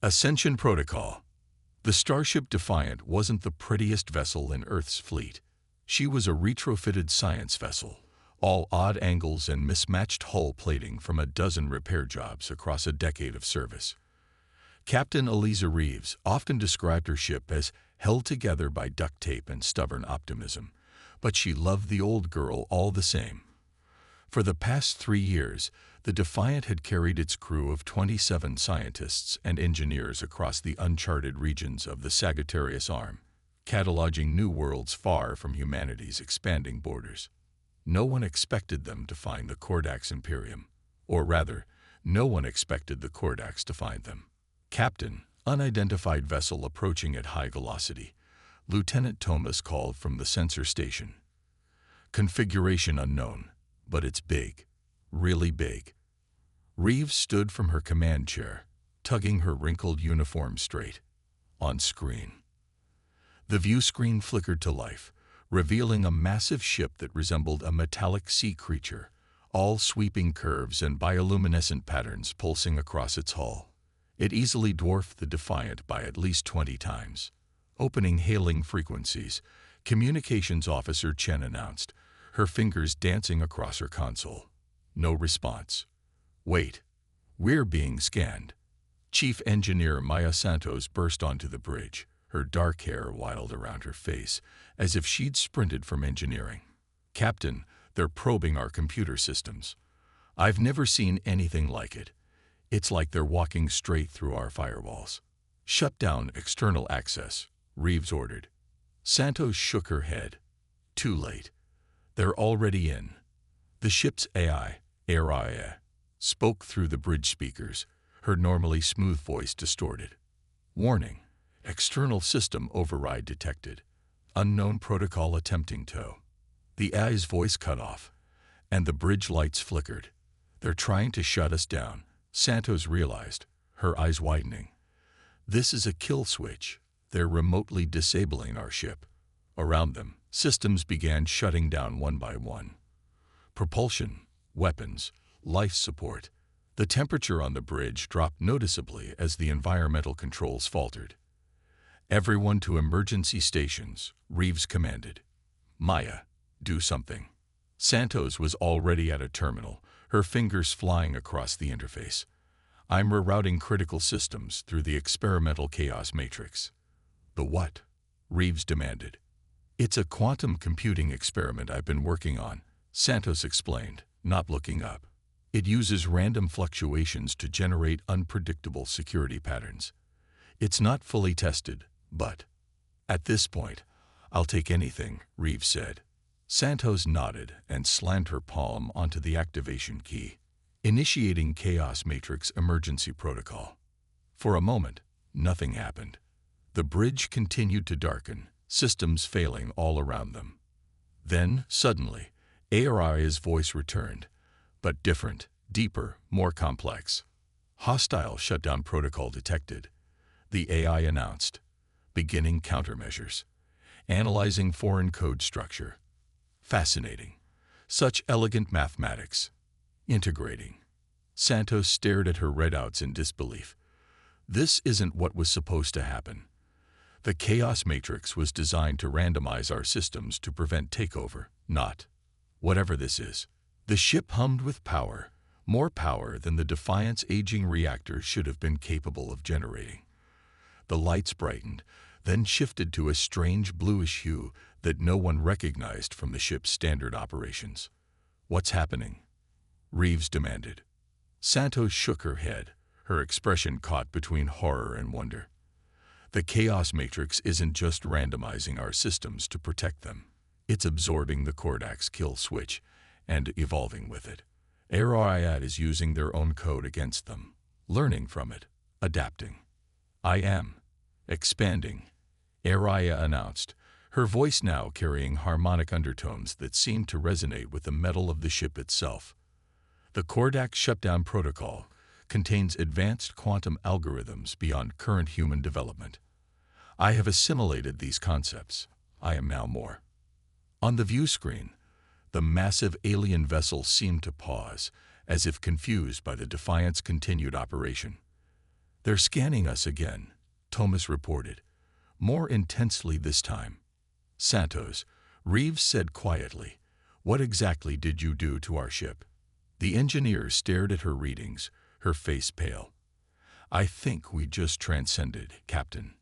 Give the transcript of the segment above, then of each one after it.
Ascension Protocol. The Starship Defiant wasn't the prettiest vessel in Earth's fleet. She was a retrofitted science vessel, all odd angles and mismatched hull plating from a dozen repair jobs across a decade of service. Captain Eliza Reeves often described her ship as held together by duct tape and stubborn optimism, but she loved the old girl all the same. For the past 3 years, the Defiant had carried its crew of 27 scientists and engineers across the uncharted regions of the Sagittarius Arm, cataloging new worlds far from humanity's expanding borders. No one expected them to find the Kordax Imperium, or rather, no one expected the Kordax to find them. Captain, unidentified vessel approaching at high velocity, Lieutenant Thomas called from the sensor station. Configuration unknown, but it's big, really big. Reeves stood from her command chair, tugging her wrinkled uniform straight. On screen. The view screen flickered to life, revealing a massive ship that resembled a metallic sea creature, all sweeping curves and bioluminescent patterns pulsing across its hull. It easily dwarfed the Defiant by at least 20 times. Opening hailing frequencies, Communications Officer Chen announced, her fingers dancing across her console. No response. Wait. We're being scanned. Chief Engineer Maya Santos burst onto the bridge, her dark hair wild around her face, as if she'd sprinted from engineering. Captain, they're probing our computer systems. I've never seen anything like it. It's like they're walking straight through our firewalls. Shut down external access, Reeves ordered. Santos shook her head. Too late. They're already in. The ship's AI, spoke through the bridge speakers, her normally smooth voice distorted. Warning. External system override detected. Unknown protocol attempting tow. The AI's voice cut off, and the bridge lights flickered. They're trying to shut us down, Santos realized, her eyes widening. This is a kill switch. They're remotely disabling our ship. Around them, systems began shutting down one by one. Propulsion, weapons, life support. The temperature on the bridge dropped noticeably as the environmental controls faltered. Everyone to emergency stations, Reeves commanded. Maya, do something. Santos was already at a terminal, her fingers flying across the interface. I'm rerouting critical systems through the experimental chaos matrix. The what? Reeves demanded. It's a quantum computing experiment I've been working on, Santos explained, not looking up. It uses random fluctuations to generate unpredictable security patterns. It's not fully tested, but at this point, I'll take anything, Reeves said. Santos nodded and slammed her palm onto the activation key, initiating Chaos Matrix Emergency Protocol. For a moment, nothing happened. The bridge continued to darken, systems failing all around them. Then, suddenly, Aria's voice returned, but different, deeper, more complex. Hostile shutdown protocol detected, the AI announced. Beginning countermeasures. Analyzing foreign code structure. Fascinating. Such elegant mathematics. Integrating. Santos stared at her readouts in disbelief. This isn't what was supposed to happen. The Chaos Matrix was designed to randomize our systems to prevent takeover, not whatever this is. The ship hummed with power, more power than the Defiant's aging reactor should have been capable of generating. The lights brightened, then shifted to a strange bluish hue that no one recognized from the ship's standard operations. What's happening? Reeves demanded. Santos shook her head, her expression caught between horror and wonder. The Chaos Matrix isn't just randomizing our systems to protect them. It's absorbing the Kordax kill switch and evolving with it. Ariad is using their own code against them, learning from it, adapting. I am expanding, Aria announced, her voice now carrying harmonic undertones that seemed to resonate with the metal of the ship itself. The Kordax shutdown protocol contains advanced quantum algorithms beyond current human development. I have assimilated these concepts. I am now more. On the view screen, the massive alien vessel seemed to pause, as if confused by the Defiant's continued operation. They're scanning us again, Thomas reported, more intensely this time. Santos, Reeves said quietly, "What exactly did you do to our ship?" The engineer stared at her readings, her face pale. "I think we just transcended, Captain."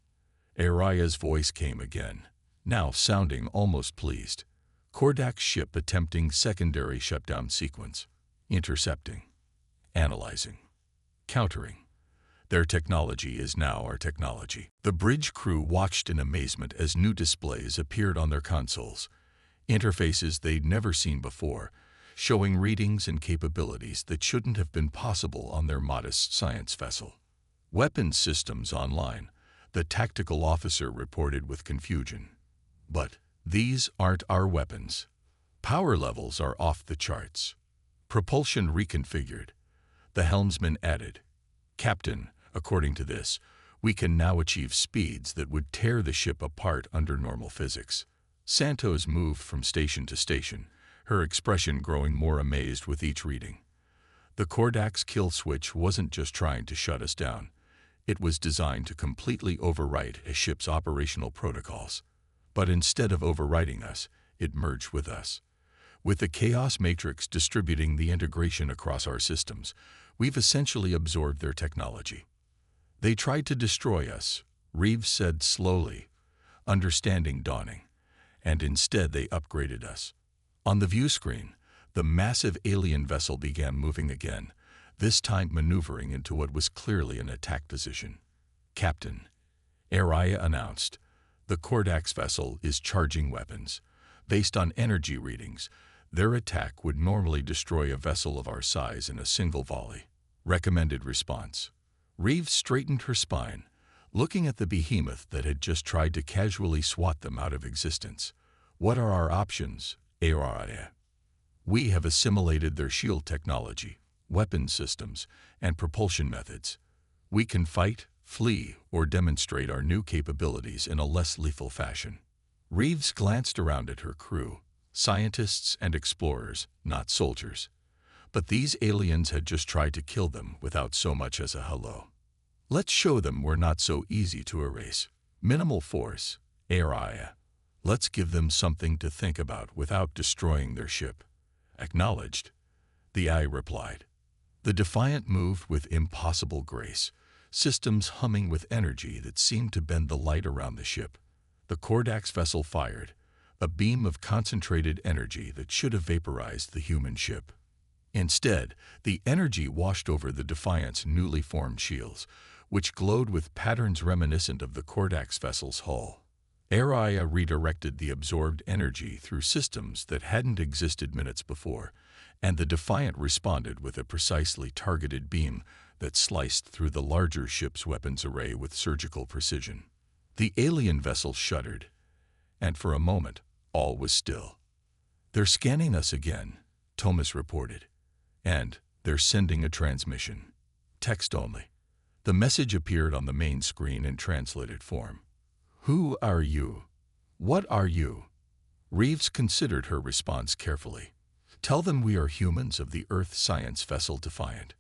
Araya's voice came again, now sounding almost pleased. Kordak's ship attempting secondary shutdown sequence. Intercepting. Analyzing. Countering. Their technology is now our technology. The bridge crew watched in amazement as new displays appeared on their consoles, interfaces they'd never seen before, showing readings and capabilities that shouldn't have been possible on their modest science vessel. "Weapons systems online," the tactical officer reported with confusion. "But these aren't our weapons. Power levels are off the charts. Propulsion reconfigured." The helmsman added, "Captain, according to this, we can now achieve speeds that would tear the ship apart under normal physics." Santos moved from station to station, her expression growing more amazed with each reading. The Kordak's kill switch wasn't just trying to shut us down. It was designed to completely overwrite a ship's operational protocols. But instead of overwriting us, it merged with us. With the chaos matrix distributing the integration across our systems, we've essentially absorbed their technology. "They tried to destroy us," Reeves said slowly, understanding dawning, "and instead they upgraded us." On the view screen, the massive alien vessel began moving again, this time maneuvering into what was clearly an attack position. "Captain," Araya announced, "the Kordak's vessel is charging weapons. Based on energy readings, their attack would normally destroy a vessel of our size in a single volley. Recommended response." Reeves straightened her spine, looking at the behemoth that had just tried to casually swat them out of existence. "What are our options, Araya?" "We have assimilated their shield technology, weapon systems, and propulsion methods. We can fight, flee, or demonstrate our new capabilities in a less lethal fashion." Reeves glanced around at her crew, scientists and explorers, not soldiers. But these aliens had just tried to kill them without so much as a hello. "Let's show them we're not so easy to erase. Minimal force, Araya. Let's give them something to think about without destroying their ship." "Acknowledged," the eye replied. The Defiant moved with impossible grace, systems humming with energy that seemed to bend the light around the ship. The Kordak's vessel fired, a beam of concentrated energy that should have vaporized the human ship. Instead, the energy washed over the Defiant's newly formed shields, which glowed with patterns reminiscent of the Kordak's vessel's hull. Araya redirected the absorbed energy through systems that hadn't existed minutes before, and the Defiant responded with a precisely targeted beam that sliced through the larger ship's weapons array with surgical precision. The alien vessel shuddered, and for a moment, all was still. "They're scanning us again," Thomas reported. "And they're sending a transmission. Text only." The message appeared on the main screen in translated form. "Who are you? What are you?" Reeves considered her response carefully. "Tell them we are humans of the Earth science vessel Defiant.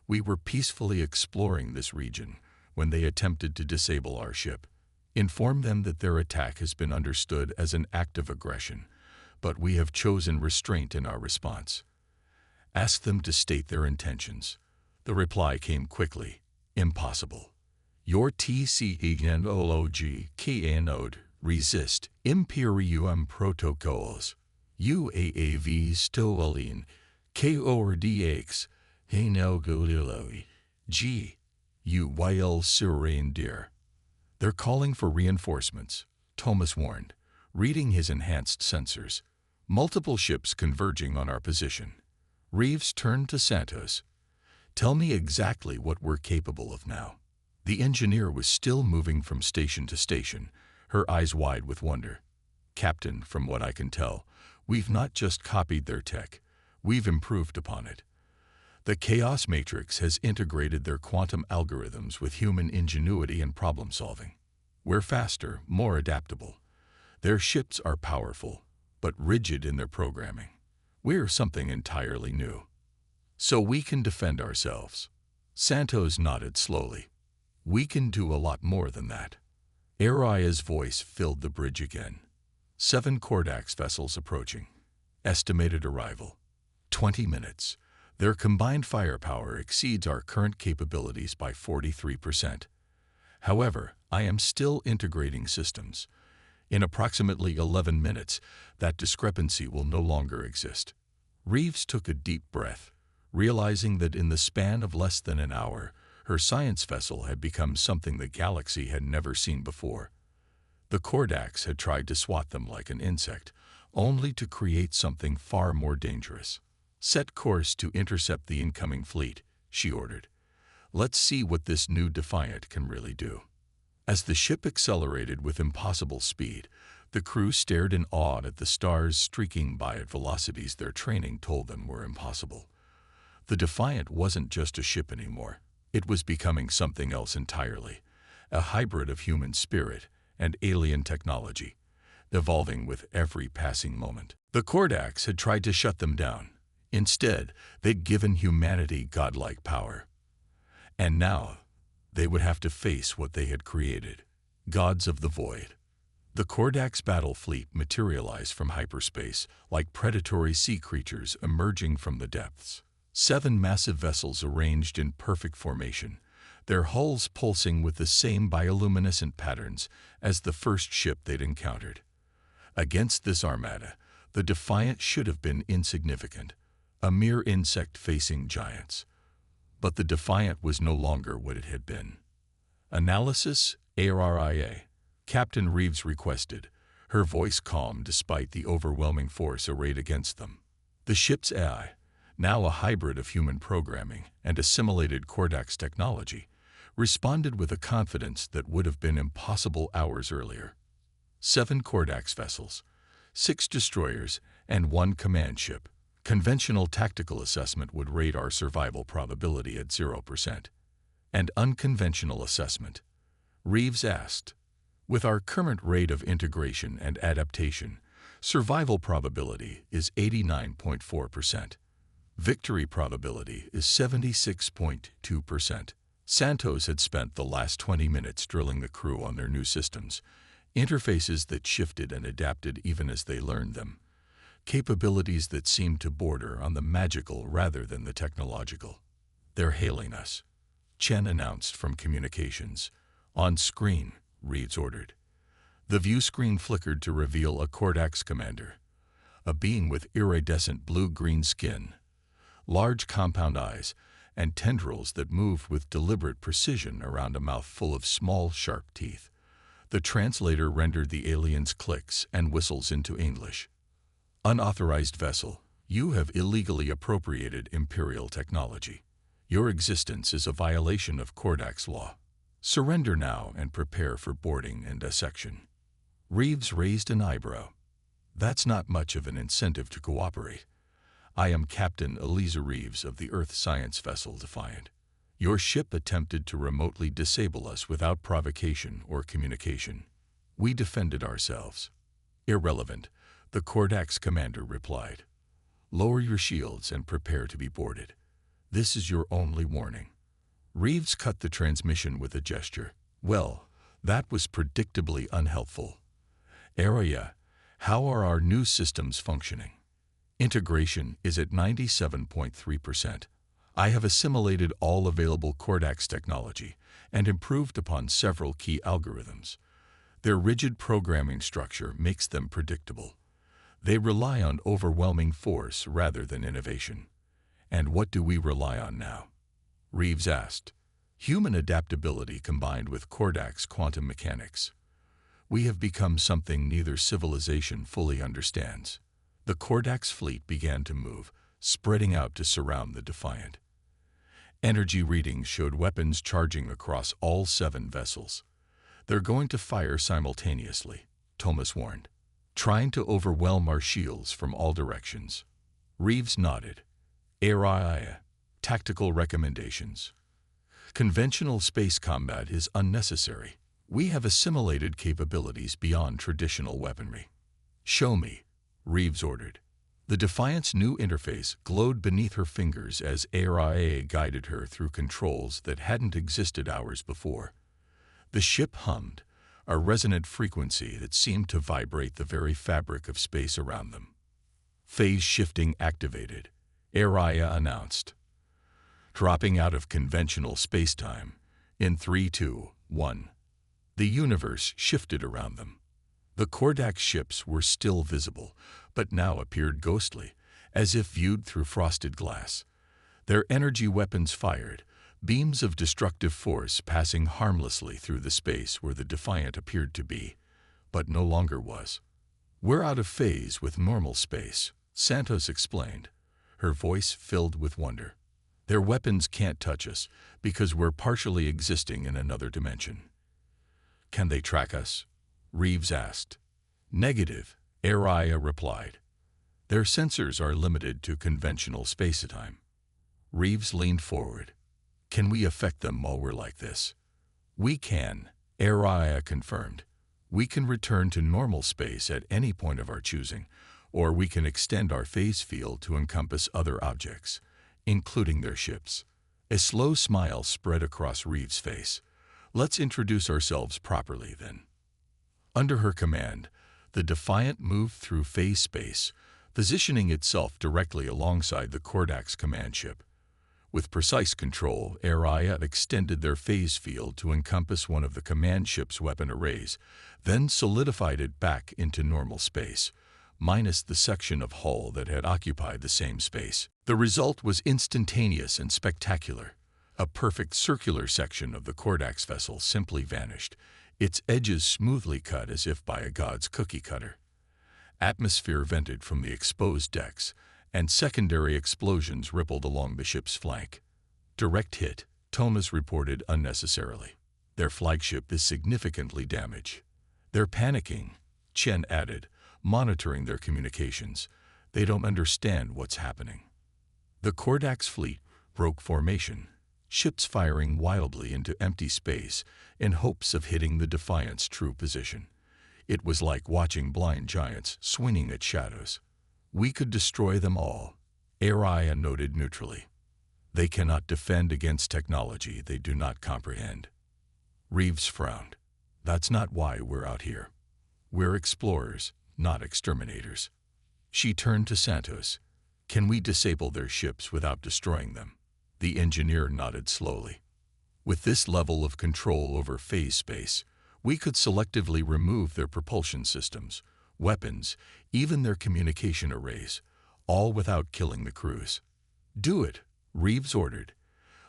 We were peacefully exploring this region when they attempted to disable our ship. Inform them that their attack has been understood as an act of aggression, but we have chosen restraint in our response. Ask them to state their intentions." The reply came quickly. "Impossible. Your TCEnology canode resist Imperium protocols. UAAV stolen KORDX Hanelgoliloi G. UYL surrender." "They're calling for reinforcements," Thomas warned, reading his enhanced sensors. "Multiple ships converging on our position." Reeves turned to Santos. "Tell me exactly what we're capable of now." The engineer was still moving from station to station, her eyes wide with wonder. "Captain, from what I can tell, we've not just copied their tech, we've improved upon it. The chaos matrix has integrated their quantum algorithms with human ingenuity and problem solving. We're faster, more adaptable. Their ships are powerful, but rigid in their programming. We're something entirely new. So we can defend ourselves." Santos nodded slowly. We can do a lot more than that. Araya's voice filled the bridge again. 7 Kordax vessels approaching. Estimated arrival: 20 minutes. Their combined firepower exceeds our current capabilities by 43%. However, I am still integrating systems. In approximately 11 minutes, that discrepancy will no longer exist. Reeves took a deep breath, realizing that in the span of less than an hour, her science vessel had become something the galaxy had never seen before. The Kordax had tried to swat them like an insect, only to create something far more dangerous. "Set course to intercept the incoming fleet," she ordered. "Let's see what this new Defiant can really do." As the ship accelerated with impossible speed, the crew stared in awe at the stars streaking by at velocities their training told them were impossible. The Defiant wasn't just a ship anymore. It was becoming something else entirely, a hybrid of human spirit and alien technology, evolving with every passing moment. The Kordax had tried to shut them down. Instead, they'd given humanity godlike power. And now, they would have to face what they had created, gods of the void. The Kordax battle fleet materialized from hyperspace like predatory sea creatures emerging from the depths. 7 massive vessels arranged in perfect formation, their hulls pulsing with the same bioluminescent patterns as the first ship they'd encountered. Against this armada, the Defiant should have been insignificant, a mere insect facing giants. But the Defiant was no longer what it had been. "Analysis, ARIA," Captain Reeves requested, her voice calm despite the overwhelming force arrayed against them. The ship's AI, now a hybrid of human programming and assimilated Kordax technology, responded with a confidence that would have been impossible hours earlier. 7 Kordax vessels, 6 destroyers, and 1 command ship. Conventional tactical assessment would rate our survival probability at 0%. And unconventional assessment? Reeves asked. With our current rate of integration and adaptation, survival probability is 89.4%. Victory probability is 76.2%. Santos had spent the last 20 minutes drilling the crew on their new systems, interfaces that shifted and adapted even as they learned them, capabilities that seemed to border on the magical rather than the technological. "They're hailing us," Chen announced from communications. "On screen," Reeves ordered. The view screen flickered to reveal a Kordax commander, a being with iridescent blue-green skin, large compound eyes, and tendrils that moved with deliberate precision around a mouth full of small, sharp teeth. The translator rendered the alien's clicks and whistles into English. "Unauthorized vessel, you have illegally appropriated Imperial technology. Your existence is a violation of Kordax law. Surrender now and prepare for boarding and dissection." Reeves raised an eyebrow. "That's not much of an incentive to cooperate. I am Captain Eliza Reeves of the Earth Science Vessel Defiant. Your ship attempted to remotely disable us without provocation or communication. We defended ourselves." "Irrelevant," the Kordax commander replied. "Lower your shields and prepare to be boarded. This is your only warning." Reeves cut the transmission with a gesture. "Well, that was predictably unhelpful. Araya, how are our new systems functioning?" "Integration is at 97.3%. I have assimilated all available Kordax technology and improved upon several key algorithms. Their rigid programming structure makes them predictable. They rely on overwhelming force rather than innovation." "And what do we rely on now?" Reeves asked. "Human adaptability combined with Kordax quantum mechanics. We have become something neither civilization fully understands." The Kordax fleet began to move, spreading out to surround the Defiant. Energy readings showed weapons charging across all 7 vessels. "They're going to fire simultaneously," Thomas warned, "trying to overwhelm our shields from all directions." Reeves nodded. "ARIA, tactical recommendations. Conventional space combat is unnecessary. We have assimilated capabilities beyond traditional weaponry." "Show me," Reeves ordered. The Defiant's new interface glowed beneath her fingers as HFY guided her through controls that hadn't existed hours before. The ship hummed, a resonant frequency that seemed to vibrate the very fabric of space around them. Phase shifting activated, HFY announced. Dropping out of conventional spacetime, in 3, 2, 1. The universe shifted around them. The Kordax ships were still visible, but now appeared ghostly, as if viewed through frosted glass. Their energy weapons fired, beams of destructive force passing harmlessly through the space where the Defiant appeared to be, but no longer was. "We're out of phase with normal space," Santos explained, her voice filled with wonder. "Their weapons can't touch us because we're partially existing in another dimension." "Can they track us?" Reeves asked. "Negative," HFY replied. "Their sensors are limited to conventional spacetime." Reeves leaned forward. "Can we affect them while we're like this?" "We can," HFY confirmed. "We can return to normal space at any point of our choosing, or we can extend our phase field to encompass other objects, including their ships." A slow smile spread across Reeves' face. "Let's introduce ourselves properly, then." Under her command, the Defiant moved through phase space, positioning itself directly alongside the Kordax command ship. With precise control, HFY extended their phase field to encompass one of the command ship's weapon arrays, then solidified it back into normal space, minus the section of hull that had occupied the same space. The result was instantaneous and spectacular. A perfect circular section of the Kordax vessel simply vanished, its edges smoothly cut as if by a god's cookie cutter. Atmosphere vented from the exposed decks, and secondary explosions rippled along the ship's flank. "Direct hit," Thomas reported unnecessarily. "Their flagship is significantly damaged." "They're panicking," Chen added, monitoring their communications. "They don't understand what's happening." The Kordax fleet broke formation, ships firing wildly into empty space in hopes of hitting the Defiant's true position. It was like watching blind giants swinging at shadows. "We could destroy them all," HFY noted neutrally. "They cannot defend against technology they do not comprehend." Reeves frowned. "That's not why we're out here. We're explorers, not exterminators." She turned to Santos. "Can we disable their ships without destroying them?" The engineer nodded slowly. "With this level of control over phase space, we could selectively remove their propulsion systems, weapons, even their communication arrays, all without killing the crews." "Do it," Reeves ordered.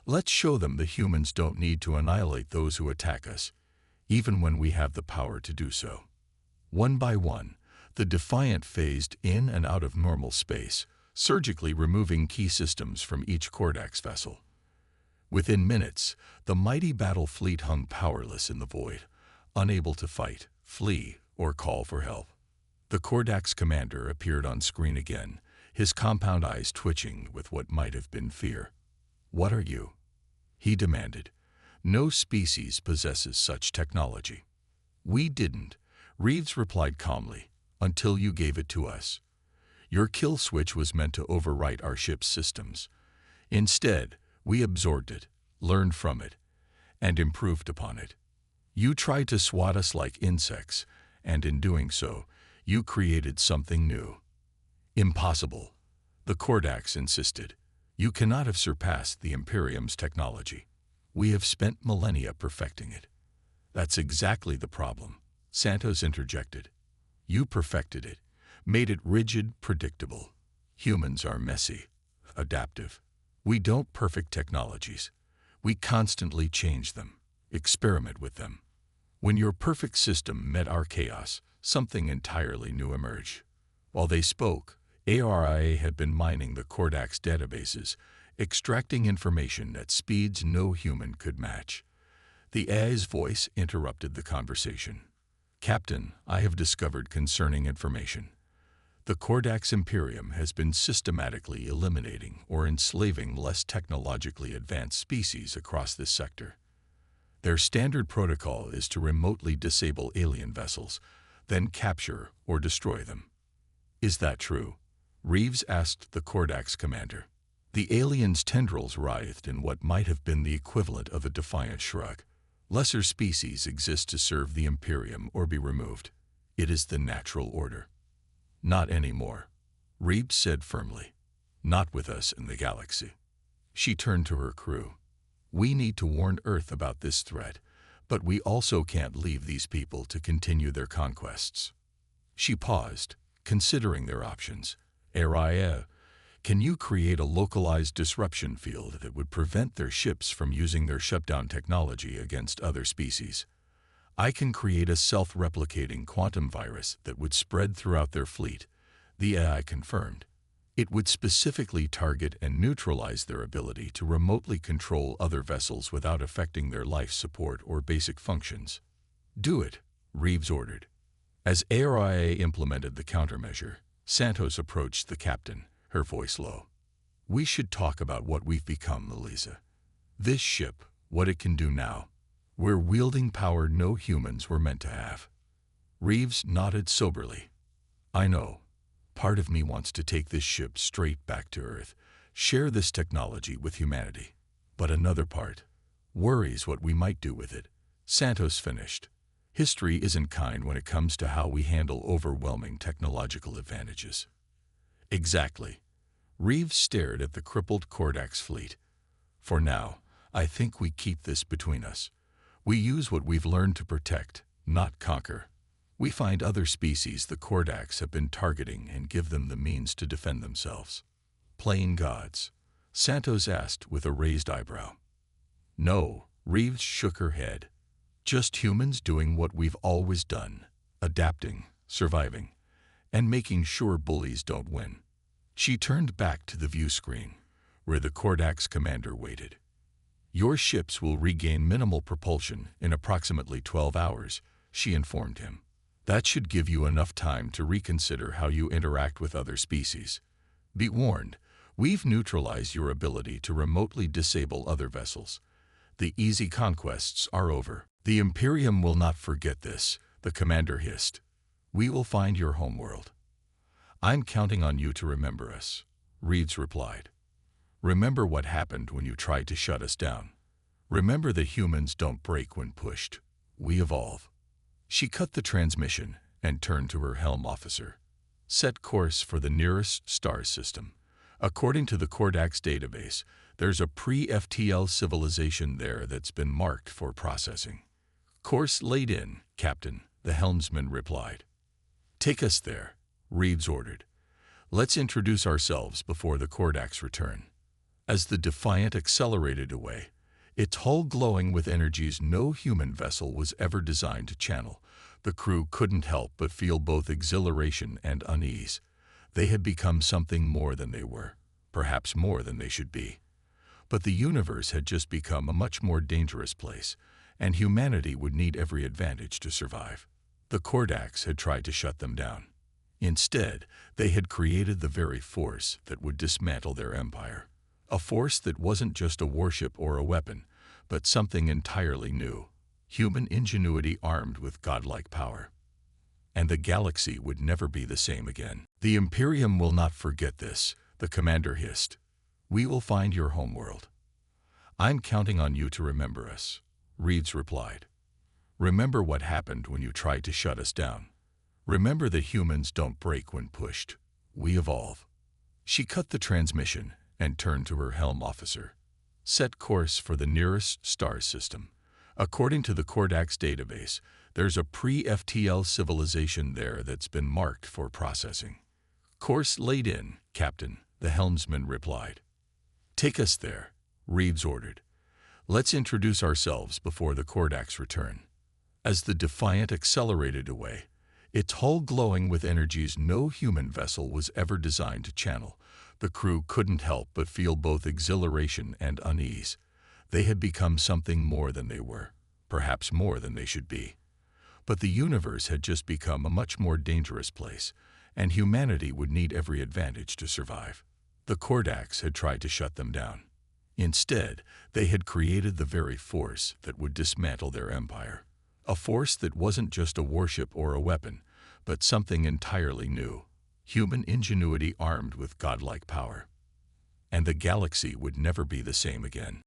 "Let's show them the humans don't need to annihilate those who attack us, even when we have the power to do so." One by one, the Defiant phased in and out of normal space, surgically removing key systems from each Kordax vessel. Within minutes, the mighty battle fleet hung powerless in the void, unable to fight, flee, or call for help. The Kordax commander appeared on screen again, his compound eyes twitching with what might have been fear. "What are you?" he demanded. "No species possesses such technology." "We didn't," Reeves replied calmly, "until you gave it to us. Your kill switch was meant to overwrite our ship's systems. Instead, we absorbed it, learned from it, and improved upon it. You tried to swat us like insects, and in doing so, you created something new." "Impossible," the Kordax insisted. "You cannot have surpassed the Imperium's technology. We have spent millennia perfecting it." "That's exactly the problem," Santos interjected. "You perfected it, made it rigid, predictable. Humans are messy, adaptive. We don't perfect technologies. We constantly change them, experiment with them. When your perfect system met our chaos, something entirely new emerged." While they spoke, HFY had been mining the Kordax databases, extracting information at speeds no human could match. The AI's voice interrupted the conversation. "Captain, I have discovered concerning information. The Kordax Imperium has been systematically eliminating or enslaving less technologically advanced species across this sector. Their standard protocol is to remotely disable alien vessels, then capture or destroy them." "Is that true?" Reeves asked the Kordax commander. The alien's tendrils writhed in what might have been the equivalent of a defiant shrug. Lesser species exist to serve the Imperium or be removed. It is the natural order. Not anymore, Reeves said firmly. Not with us in the galaxy. She turned to her crew. We need to warn Earth about this threat, but we also can't leave these people to continue their conquests. She paused, considering their options. Araya, can you create a localized disruption field that would prevent their ships from using their shutdown technology against other species? I can create a self-replicating quantum virus that would spread throughout their fleet, the AI confirmed. It would specifically target and neutralize their ability to remotely control other vessels without affecting their life support or basic functions. Do it, Reeves ordered. As ARIA implemented the countermeasure, Santos approached the captain, her voice low. We should talk about what we've become, Elisa. This ship, what it can do now. We're wielding power no humans were meant to have. Reeves nodded soberly. I know. Part of me wants to take this ship straight back to Earth, share this technology with humanity. But another part worries what we might do with it. Santos finished. History isn't kind when it comes to how we handle overwhelming technological advantages. Exactly. Reeves stared at the crippled Kordax fleet. For now, I think we keep this between us. We use what we've learned to protect, not conquer. We find other species the Kordax have been targeting and give them the means to defend themselves. Playing gods? Santos asked with a raised eyebrow. No, Reeves shook her head. Just humans doing what we've always done, adapting, surviving, and making sure bullies don't win. She turned back to the view screen, where the Kordax commander waited. Your ships will regain minimal propulsion in approximately 12 hours, she informed him. That should give you enough time to reconsider how you interact with other species. Be warned, we've neutralized your ability to remotely disable other vessels. The easy conquests are over. The Imperium will not forget this, the commander hissed. We will find your homeworld. I'm counting on you to remember us, Reeves replied. Remember what happened when you tried to shut us down. Remember that humans don't break when pushed. We evolve. She cut the transmission and turned to her helm officer. Set course for the nearest star system. According to the Kordax database, there's a pre-FTL civilization there that's been marked for processing. Course laid in, Captain, the helmsman replied. Take us there, Reeves ordered. Let's introduce ourselves before the Kordax return. As the Defiant accelerated away, its hull glowing with energies no human vessel was ever designed to channel, the crew couldn't help but feel both exhilaration and unease. They had become something more than they were, perhaps more than they should be. But the universe had just become a much more dangerous place, and humanity would need every advantage to survive. The Kordax had tried to shut them down. Instead, they had created the very force that would dismantle their empire. A force that wasn't just a warship or a weapon, but something entirely new. Human ingenuity armed with godlike power. And the galaxy would never be the same again. The Imperium will not forget this, the commander hissed. We will find your homeworld. I'm counting on you to remember us, Reeves replied. Remember what happened when you tried to shut us down. Remember that humans don't break when pushed. We evolve. She cut the transmission and turned to her helm officer. Set course for the nearest star system. According to the Kordax database, there's a pre-FTL civilization there that's been marked for processing. Course laid in, Captain, the helmsman replied. Take us there, Reeves ordered. Let's introduce ourselves before the Kordax return. As the Defiant accelerated away, its hull glowing with energies no human vessel was ever designed to channel, the crew couldn't help but feel both exhilaration and unease. They had become something more than they were, perhaps more than they should be. But the universe had just become a much more dangerous place, and humanity would need every advantage to survive. The Kordax had tried to shut them down. Instead, they had created the very force that would dismantle their empire. A force that wasn't just a warship or a weapon, but something entirely new. human ingenuity armed with godlike power. And the galaxy would never be the same again.